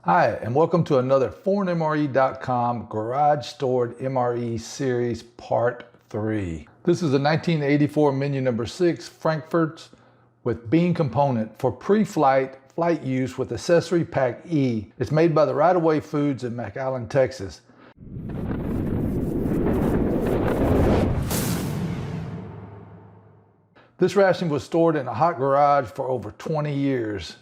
Hi, and welcome to another ForeignMRE.com Garage Stored MRE Series Part 3. This is a 1984 menu number 6 Frankfurters with bean component for pre-flight flight use with Accessory Pack Ii. It's made by the Right Away Foods in McAllen, Texas. This ration was stored in a hot garage for over 20 years,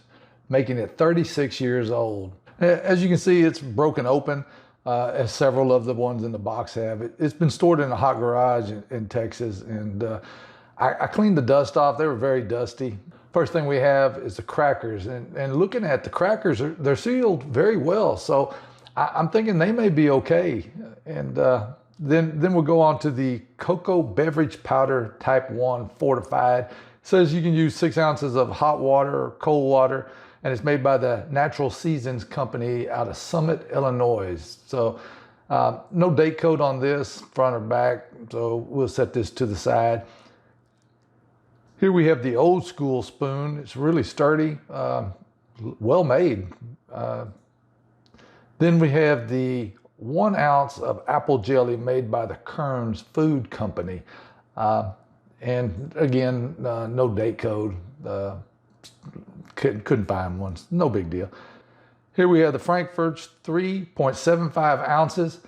making it 36 years old. As you can see, it's broken open, as several of the ones in the box have. It's been stored in a hot garage in Texas, and I cleaned the dust off. They were very dusty. First thing we have is the crackers, and looking at the crackers, they're sealed very well, so I'm thinking they may be okay. And then we'll go on to the cocoa beverage powder type 1 fortified. It says you can use 6 ounces of hot water or cold water, and it's made by the Natural Seasons Company out of Summit, Illinois. So no date code on this, front or back, so we'll set this to the side. Here we have the old school spoon. It's really sturdy, well made. Then we have the 1 ounce of apple jelly made by the Kearns Food Company. And again, no date code. Couldn't find one, no big deal. Here we have the Frankfurters, 3.75 ounces.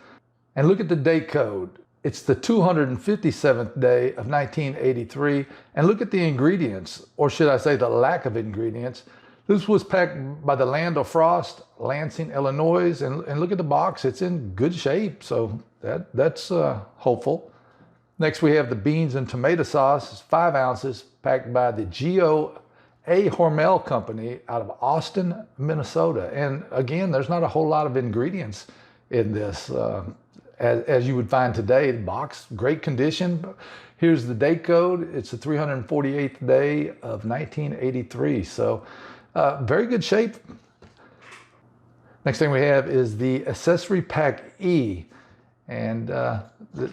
And look at the date code. It's the 257th day of 1983. And look at the ingredients, or should I say the lack of ingredients. This was packed by the Land of Frost, Lansing, Illinois. And look at the box, it's in good shape. So that's hopeful. Next we have the beans and tomato sauce, 5 ounces, packed by the G.O.A. Hormel Company out of Austin, Minnesota. And again, there's not a whole lot of ingredients in this. As you would find today, the box, great condition. Here's the date code. It's the 348th day of 1983. So very good shape. Next thing we have is the Accessory Pack Ii. And the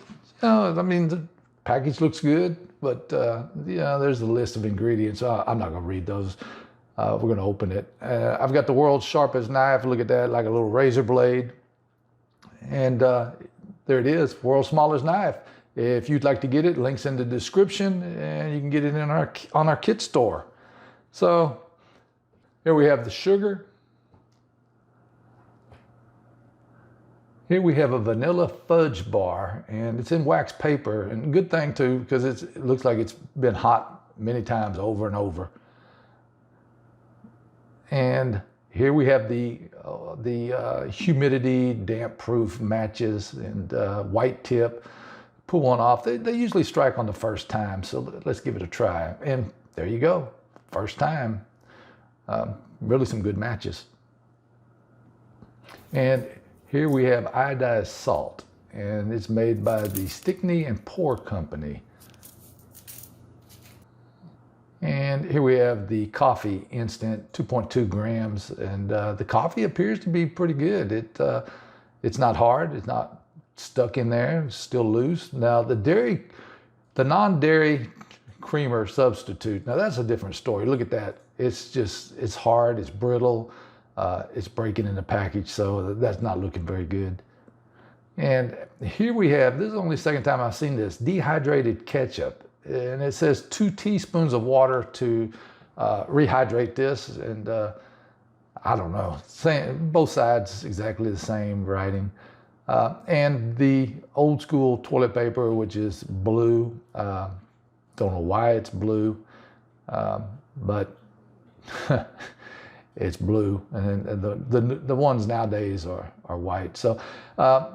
package looks good, but there's a list of ingredients. I'm not gonna read those. We're gonna open it. I've got the world's sharpest knife. Look at that, like a little razor blade. And there it is, world's smallest knife. If you'd like to get it, links in the description, and you can get it in on our kit store. So here we have the sugar. Here we have a vanilla fudge bar, and it's in wax paper, and good thing too, because it looks like it's been hot many times over and over. And here we have the humidity, damp-proof matches, and white tip. Pull one off. They usually strike on the first time, so let's give it a try. And there you go, first time. Really some good matches. And here we have iodized salt, and it's made by the Stickney and Pour Company. And here we have the coffee instant, 2.2 grams, and the coffee appears to be pretty good. It's not hard, it's not stuck in there, it's still loose. Now the non-dairy creamer substitute, now that's a different story. Look at that. It's hard, it's brittle, it's breaking in the package, so that's not looking very good. And here we have, this is only the second time I've seen this, Dehydrated Ketchup. And it says 2 teaspoons of water to rehydrate this. And I don't know, both sides exactly the same writing. And the old school toilet paper, which is blue. Don't know why it's blue, but it's blue, and the ones nowadays are white. So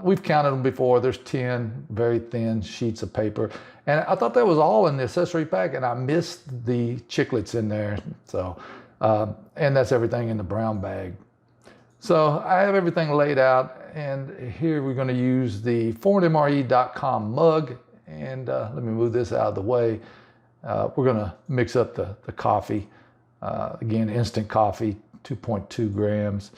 we've counted them before. There's 10 very thin sheets of paper, and I thought that was all in the accessory pack, and I missed the chiclets in there. So and that's everything in the brown bag. So I have everything laid out, and here we're going to use the ForeignMRE.com mug, and let me move this out of the way. We're going to mix up the coffee. Again, instant coffee, 2.2 grams,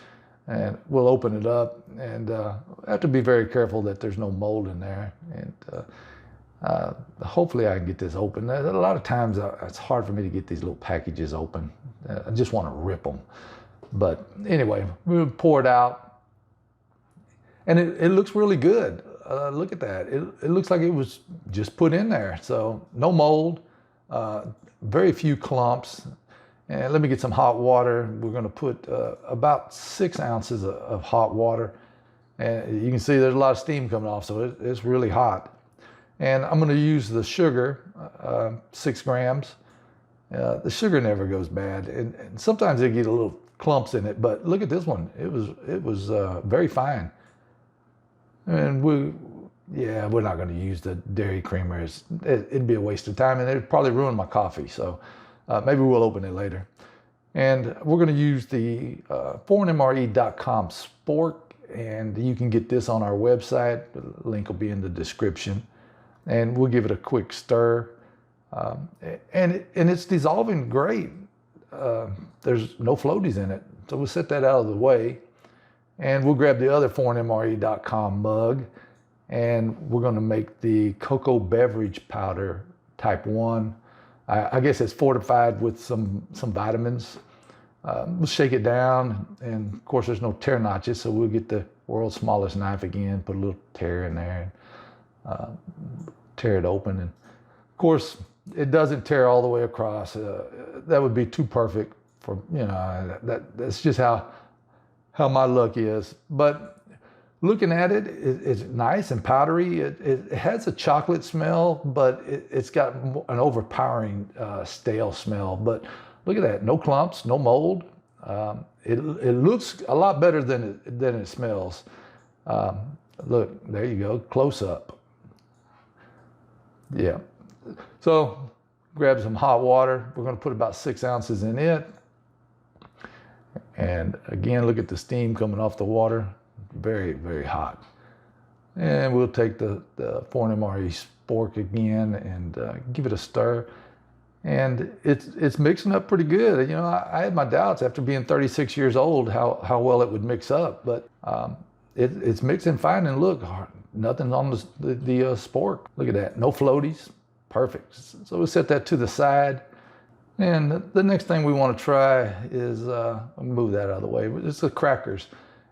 and we'll open it up, and I have to be very careful that there's no mold in there, and hopefully I can get this open. A lot of times it's hard for me to get these little packages open. I just want to rip them, But anyway, we'll pour it out, and it looks really good. Look at that. It looks like it was just put in there. So no mold, very few clumps. And let me get some hot water. We're going to put about 6 ounces of hot water. And you can see there's a lot of steam coming off, so it's really hot. And I'm going to use the sugar, 6 grams. The sugar never goes bad. And sometimes they get a little clumps in it, but look at this one. It was very fine. And we're not going to use the dairy creamer. It'd be a waste of time, and it'd probably ruin my coffee. So maybe we'll open it later. And we're going to use the ForeignMRE.com spork, and you can get this on our website. The link will be in the description. And we'll give it a quick stir. And it's dissolving great. There's no floaties in it. So we'll set that out of the way. And we'll grab the other ForeignMRE.com mug, and we're going to make the cocoa beverage powder type 1. I guess it's fortified with some vitamins. We'll shake it down, and of course there's no tear notches, so we'll get the world's smallest knife again, put a little tear in there, and tear it open. And of course it doesn't tear all the way across. That would be too perfect for, that's just how my luck is. But looking at it, it's nice and powdery. It has a chocolate smell, but it's got an overpowering stale smell. But look at that, no clumps, no mold. It looks a lot better than it smells. Look, there you go, close up. Yeah. So grab some hot water. We're going to put about 6 ounces in it. And again, look at the steam coming off the water. Very, very hot. And we'll take the ForeignMRE spork again and give it a stir. And it's mixing up pretty good. I had my doubts after being 36 years old how well it would mix up, but it's mixing fine. And look, nothing on the spork. Look at that, no floaties, perfect. So we'll set that to the side. And the next thing we want to try is, I'll move that out of the way, it's the crackers.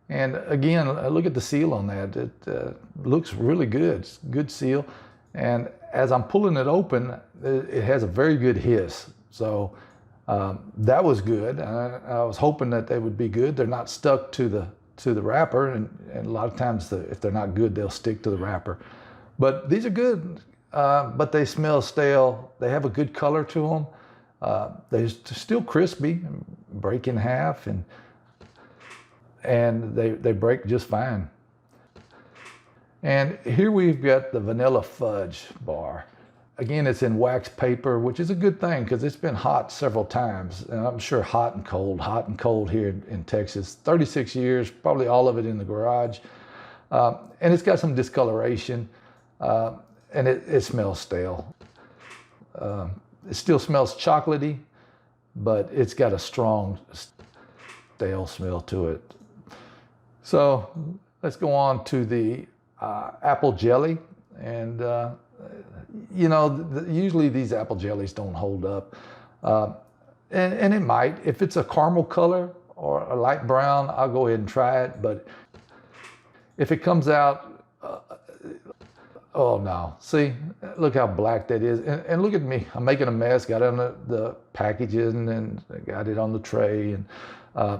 And again, look at the seal on that. It looks really good. It's a good seal. And as I'm pulling it open, it has a very good hiss. So that was good. I was hoping that they would be good. They're not stuck to the wrapper. And a lot of times, if they're not good, they'll stick to the wrapper. But these are good, but they smell stale. They have a good color to them. They're still crispy, break in half, and they break just fine. And here we've got the vanilla fudge bar. Again, it's in wax paper, which is a good thing because it's been hot several times. And I'm sure hot and cold here in Texas. 36 years, probably all of it in the garage. And it's got some discoloration, and it smells stale. It still smells chocolatey, but it's got a strong stale smell to it. So let's go on to the apple jelly. And, usually these apple jellies don't hold up. And it might. If it's a caramel color or a light brown, I'll go ahead and try it. But if it comes out, oh no, see, look how black that is. And look at me, I'm making a mess, got it on the packages and got it on the tray, and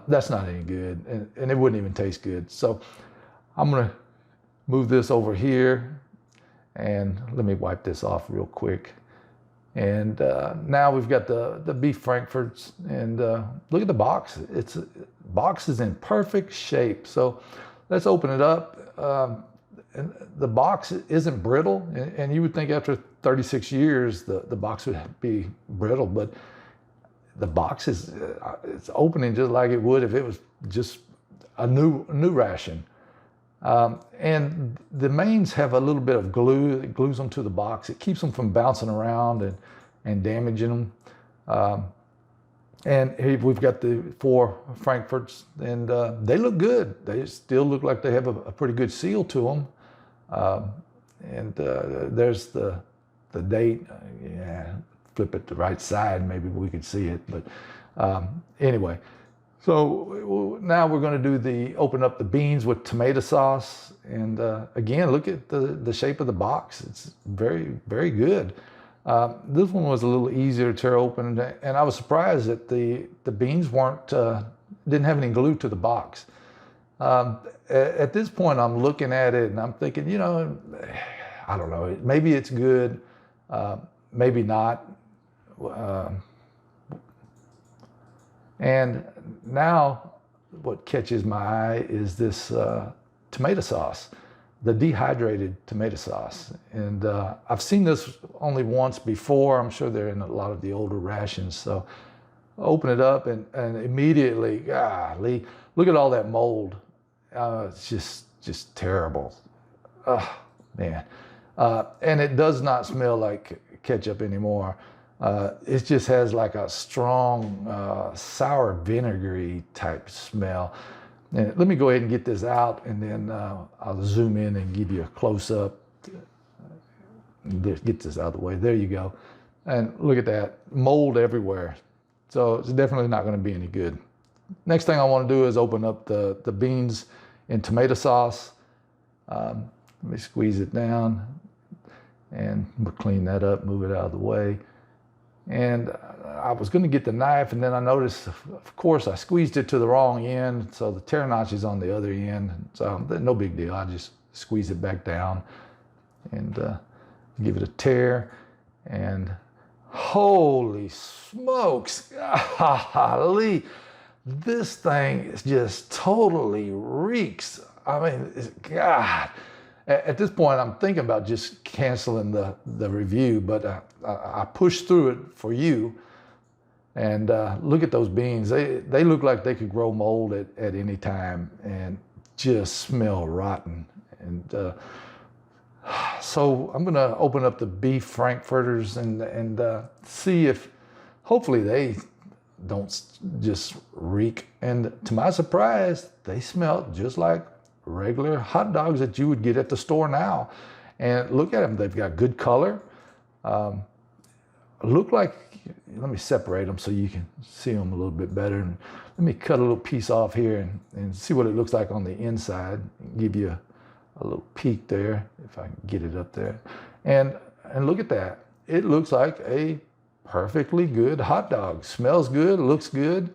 that's not any good, and it wouldn't even taste good. So I'm gonna move this over here, and let me wipe this off real quick. And now we've got the beef frankfurts, and look at the box. Box is in perfect shape. So let's open it up. And the box isn't brittle, and you would think after 36 years the box would be brittle, but the box is it's opening just like it would if it was just a new ration. And the mains have a little bit of glue that glues them to the box. It keeps them from bouncing around and damaging them. And here we've got the 4 frankfurts, and they look good. They still look like they have a pretty good seal to them. And there's the date. Yeah, flip it to the right side, maybe we could see it. But anyway, So now we're going to do open up the beans with tomato sauce. And again, look at the shape of the box. It's very, very good. This one was a little easier to tear open, and I was surprised that the beans didn't have any glue to the box. At this point, I'm looking at it and I'm thinking, you know, I don't know, maybe it's good, maybe not. And now what catches my eye is this tomato sauce, the dehydrated tomato sauce. And I've seen this only once before. I'm sure they're in a lot of the older rations. So I open it up and immediately, golly, look at all that mold. It's just terrible. Oh, man. And it does not smell like ketchup anymore. It just has like a strong sour vinegary type smell. And let me go ahead and get this out, and then I'll zoom in and give you a close-up. Get this out of the way. There you go. And look at that, mold everywhere. So it's definitely not going to be any good. Next thing I want to do is open up the beans in tomato sauce. Let me squeeze it down, and we'll clean that up, move it out of the way. And I was going to get the knife, and then I noticed, of course, I squeezed it to the wrong end, so the tear notch is on the other end. So no big deal. I just squeeze it back down and give it a tear. And holy smokes, golly, this thing is just totally reeks. I mean, God. At this point, I'm thinking about just canceling the review, but I pushed through it for you. And look at those beans. They look like they could grow mold at any time and just smell rotten. And so I'm going to open up the beef Frankfurters and see if hopefully they don't just reek. And to my surprise, they smell just like regular hot dogs that you would get at the store now. And look at them, they've got good color. Look like, let me separate them so you can see them a little bit better. And let me cut a little piece off here and see what it looks like on the inside. Give you a little peek there, if I can get it up there. And look at that. It looks like a perfectly good hot dog. Smells good, looks good.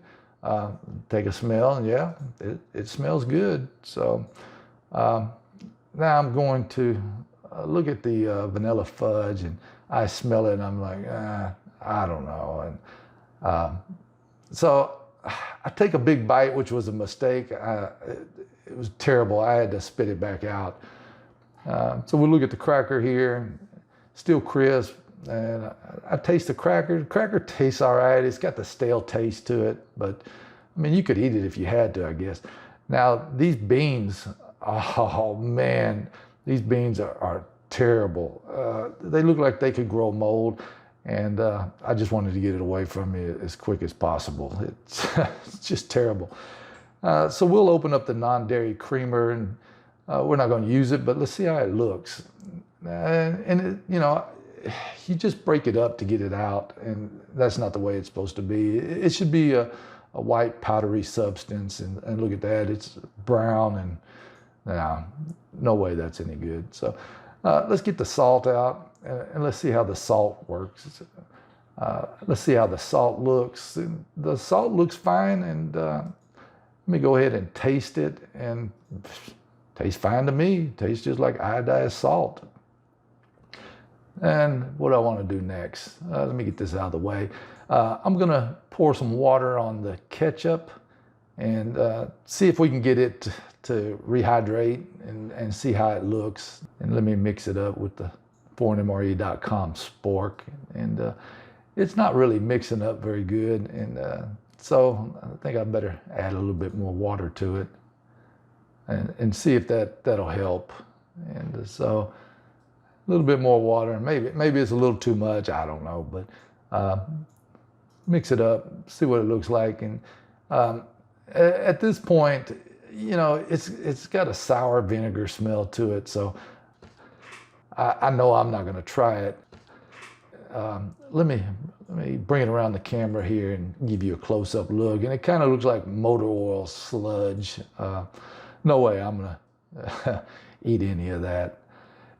Take a smell, and yeah, it smells good. So now I'm going to look at the vanilla fudge, and I smell it, and I'm like, I don't know. And so I take a big bite, which was a mistake. It was terrible. I had to spit it back out. So we look at the cracker here, still crisp. And I taste the cracker. The cracker tastes all right. It's got the stale taste to it, but I mean, you could eat it if you had to, I guess. Now, these beans, oh man, these beans are terrible. They look like they could grow mold, and I just wanted to get it away from me as quick as possible. It's just terrible. So we'll open up the non-dairy creamer, and we're not going to use it, but let's see how it looks. And it, you know, you just break it up to get it out, and that's not the way it's supposed to be. It should be a white powdery substance, and look at that, it's brown, and no way that's any good. So let's get the salt out, and let's see how the salt works. Let's see how the salt looks. And the salt looks fine, and let me go ahead and taste it, and tastes fine to me. Tastes just like iodized salt. And what do I want to do next? Let me get this out of the way. I'm going to pour some water on the ketchup and see if we can get it to rehydrate and see how it looks. And let me mix it up with the ForeignMRE.com spork. And it's not really mixing up very good. And so I think I better add a little bit more water to it and see if that'll help. And so a little bit more water, maybe it's a little too much, I don't know, but mix it up, see what it looks like. And at this point, you know, it's got a sour vinegar smell to it, so I know I'm not going to try it. Let me bring it around the camera here and give you a close-up look. And it kind of looks like motor oil sludge. No way I'm gonna eat any of that.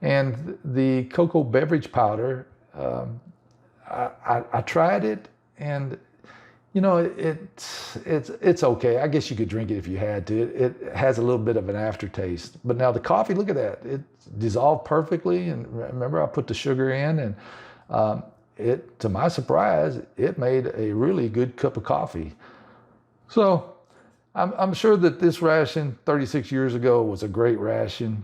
And the cocoa beverage powder, I tried it, and you know, it's okay. I guess you could drink it if you had to. It has a little bit of an aftertaste. But now the coffee, look at that. It dissolved perfectly. And remember, I put the sugar in, and to my surprise, it made a really good cup of coffee. So I'm sure that this ration 36 years ago was a great ration.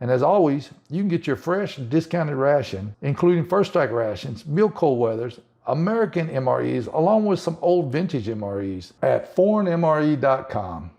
And as always, you can get your fresh discounted ration, including First Strike rations, milk cold weathers, American MREs, along with some old vintage MREs at ForeignMRE.com.